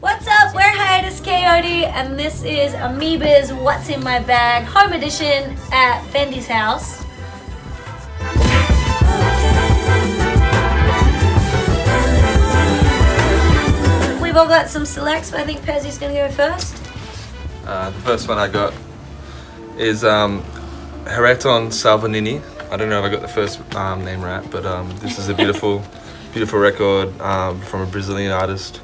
What's up? We're Hiatus Kaiyote, and this is Amoeba's What's in My Bag home edition at Bendy's house. We've all got some selects, but I think Pezzy's gonna go first. The first one I got is Hareton Salvanini. I don't know if I got the first name right, but this is a beautiful, beautiful record from a Brazilian artist.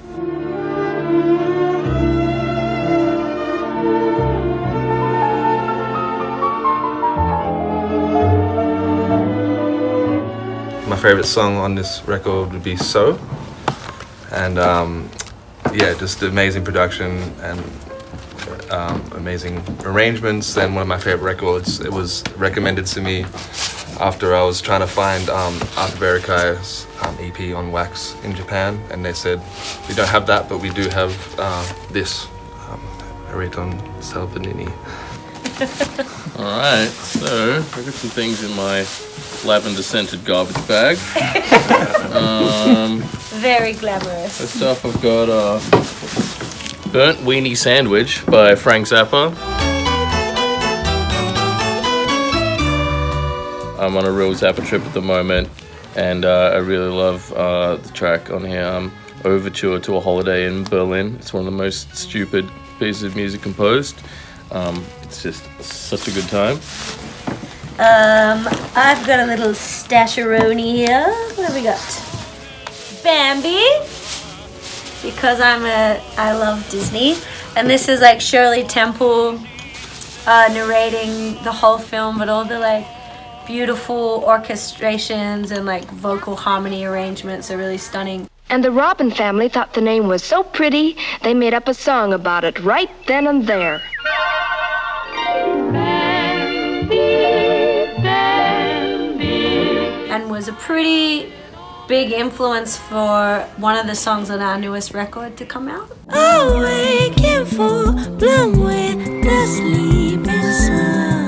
My favorite song on this record would be So, and yeah, just amazing production and amazing arrangements, and one of my favorite records. It was recommended to me after I was trying to find Arthur Berikai's EP on wax in Japan, and they said, we don't have that, but we do have this, Hareton Salvanini. Alright, so I got some things in my lavender scented garbage bag. Very glamorous. First off, I've got Burnt Weeny Sandwich by Frank Zappa. I'm on a real Zappa trip at the moment, and I really love the track on here, Overture to a Holiday in Berlin. It's one of the most stupid pieces of music composed. It's just such a good time. I've got a little stasheroni here. What have we got? Bambi, because I love Disney, and this is like Shirley Temple narrating the whole film, but all the like beautiful orchestrations and like vocal harmony arrangements are really stunning. And the Robin family thought the name was so pretty, they made up a song about it right then and there. And was a pretty big influence for one of the songs on our newest record to come out. Awaken full bloom with the sleeping sun.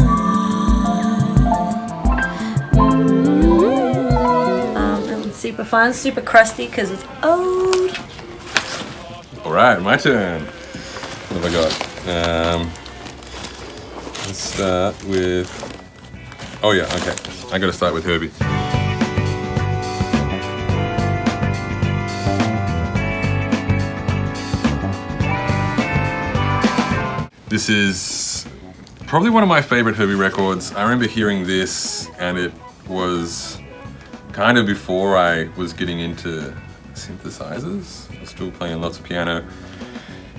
And super fun, super crusty because it's old. Alright, my turn. What have I got? Let's start with... Oh yeah, okay. I gotta start with Herbie. This is probably one of my favorite Herbie records. I remember hearing this, and it was kind of before I was getting into synthesizers. I was still playing lots of piano.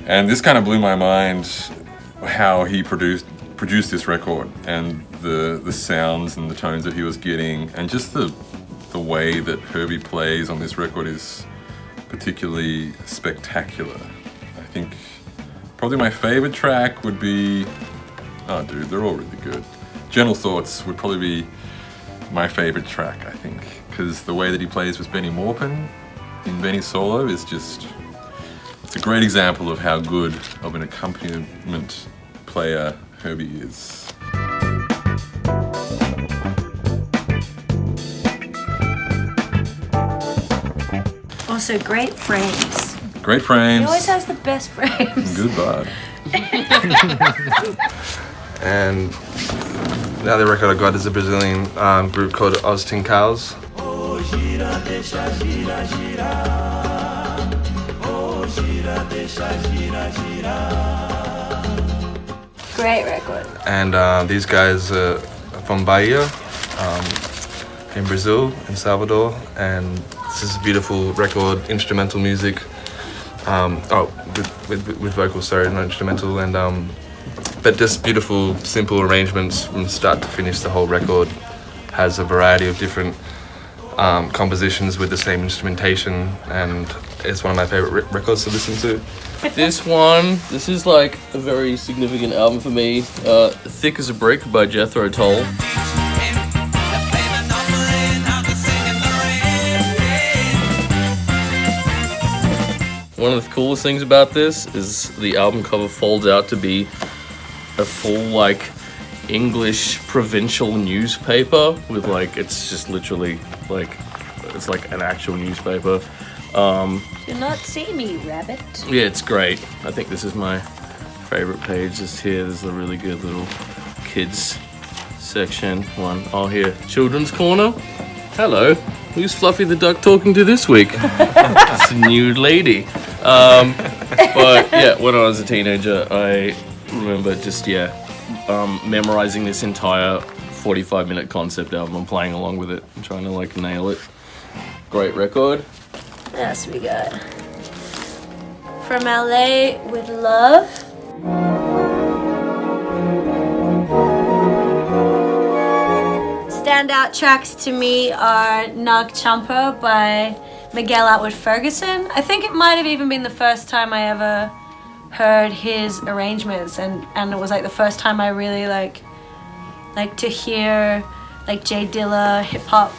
And this kind of blew my mind how he produced this record, and the sounds and the tones that he was getting, and just the way that Herbie plays on this record is particularly spectacular. I think probably my favorite track would be, oh dude, they're all really good. Gentle Thoughts would probably be my favorite track, I think, because the way that he plays with Benny Maupin in Benny's solo is just, it's a great example of how good of an accompaniment player Herbie is. Also great frames. Great frames. He always has the best frames. Good bud. And the other record I got is a Brazilian group called Os Tincoãs. Great record. And these guys are from Bahia, in Brazil, in Salvador, and this is a beautiful record, instrumental music. With vocals, sorry, not instrumental, and but just beautiful, simple arrangements from start to finish. The whole record has a variety of different compositions with the same instrumentation, and it's one of my favorite records to listen to. This is like a very significant album for me. Thick as a Brick by Jethro Tull. One of the coolest things about this is the album cover folds out to be a full like English provincial newspaper with like, it's just literally like, it's like an actual newspaper Do not see me, rabbit. Yeah, it's great. I think this is my favorite page. Just here, there's a really good little kids section one. Oh, here, children's corner. Hello, who's Fluffy the Duck talking to this week? It's a nude lady. But yeah, when I was a teenager, I remember just memorizing this entire 45-minute concept album and playing along with it and trying to like nail it. Great record. What else we got? From LA with Love. Standout tracks to me are Nag Champa by Miguel Atwood Ferguson. I think it might have even been the first time I ever heard his arrangements, and it was like the first time I really like to hear like Jay Dilla hip hop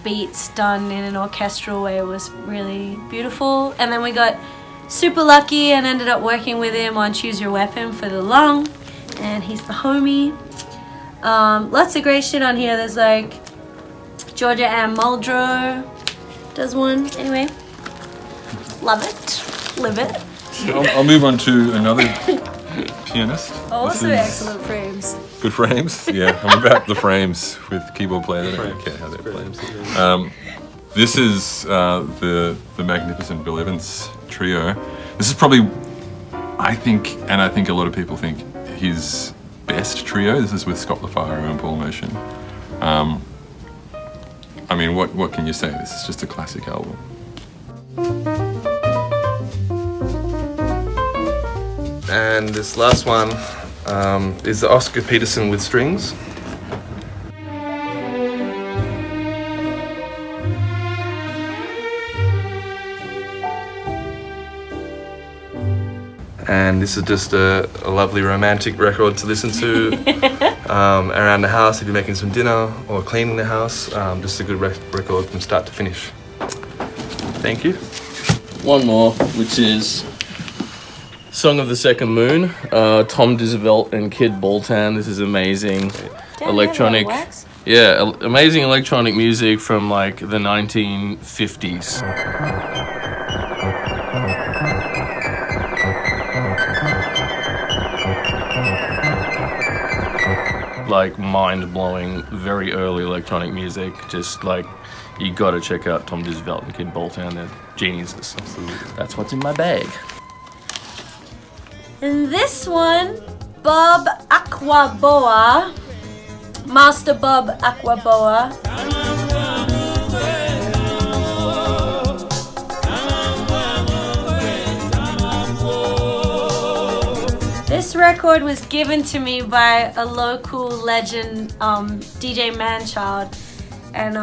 beats done in an orchestral way. Was really beautiful. And then we got super lucky and ended up working with him on Choose Your Weapon for the Lung, and he's the homie. Lots of great shit on here. There's like Georgia Ann Muldrow does one. Anyway, love it, live it. I'll move on to another pianist. Also excellent frames. Good frames? Yeah, I'm about the frames with keyboard players. I don't care how they're played. This is the magnificent Bill Evans trio. This is probably, I think a lot of people think, his best trio. This is with Scott LaFaro and Paul Motion. I mean, what can you say? This is just a classic album. And this last one is the Oscar Peterson with strings. And this is just a lovely romantic record to listen to around the house if you're making some dinner or cleaning the house. Just a good record from start to finish. Thank you. One more, which is Song of the Second Moon, Tom Disvelt and Kid Boltan. This is amazing electronic, amazing electronic music from like the 1950s. Like mind-blowing, very early electronic music. Just like, you gotta check out Tom Disvelt and Kid Boltan. They're geniuses. Absolutely. That's what's in my bag. And this one, Bub Aqua, Master Bub Aqua. This record was given to me by a local legend, DJ Manchild, and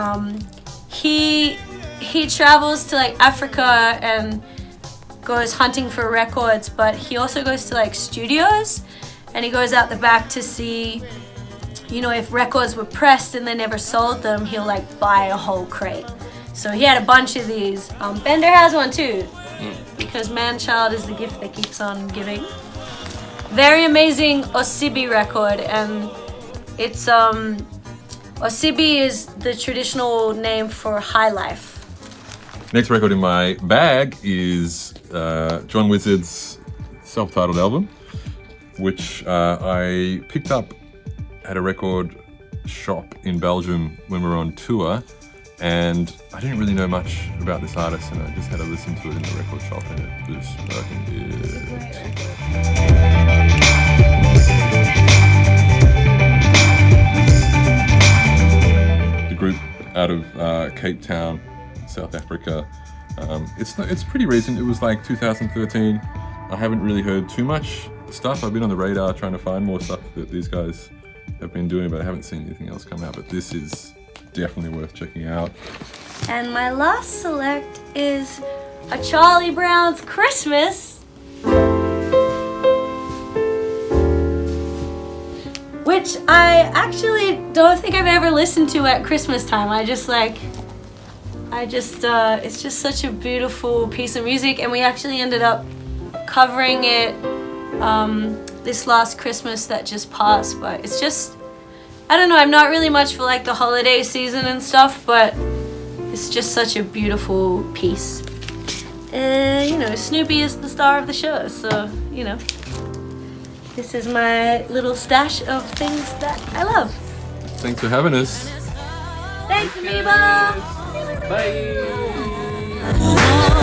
he travels to like Africa and goes hunting for records, but he also goes to like studios, and he goes out the back to see, you know, if records were pressed and they never sold them, he'll like buy a whole crate. So he had a bunch of these. Bender has one too, because Manchild is the gift that keeps on giving. Very amazing Osibi record, and it's Osibi is the traditional name for highlife. Next record in my bag is John Wizard's self-titled album, which I picked up at a record shop in Belgium when we were on tour, and I didn't really know much about this artist, and I just had to listen to it in the record shop, and it was fucking good. The group out of Cape Town, South Africa. It's pretty recent. It was like 2013. I haven't really heard too much stuff. I've been on the radar trying to find more stuff that these guys have been doing, but I haven't seen anything else come out. But this is definitely worth checking out. And my last select is a Charlie Brown's Christmas, which I actually don't think I've ever listened to at Christmas time. It's just such a beautiful piece of music, and we actually ended up covering it this last Christmas that just passed. But it's just, I don't know, I'm not really much for like the holiday season and stuff, but it's just such a beautiful piece. You know, Snoopy is the star of the show, so, you know, this is my little stash of things that I love. Thanks for having us. Thanks, Amoeba! Bye. Oh,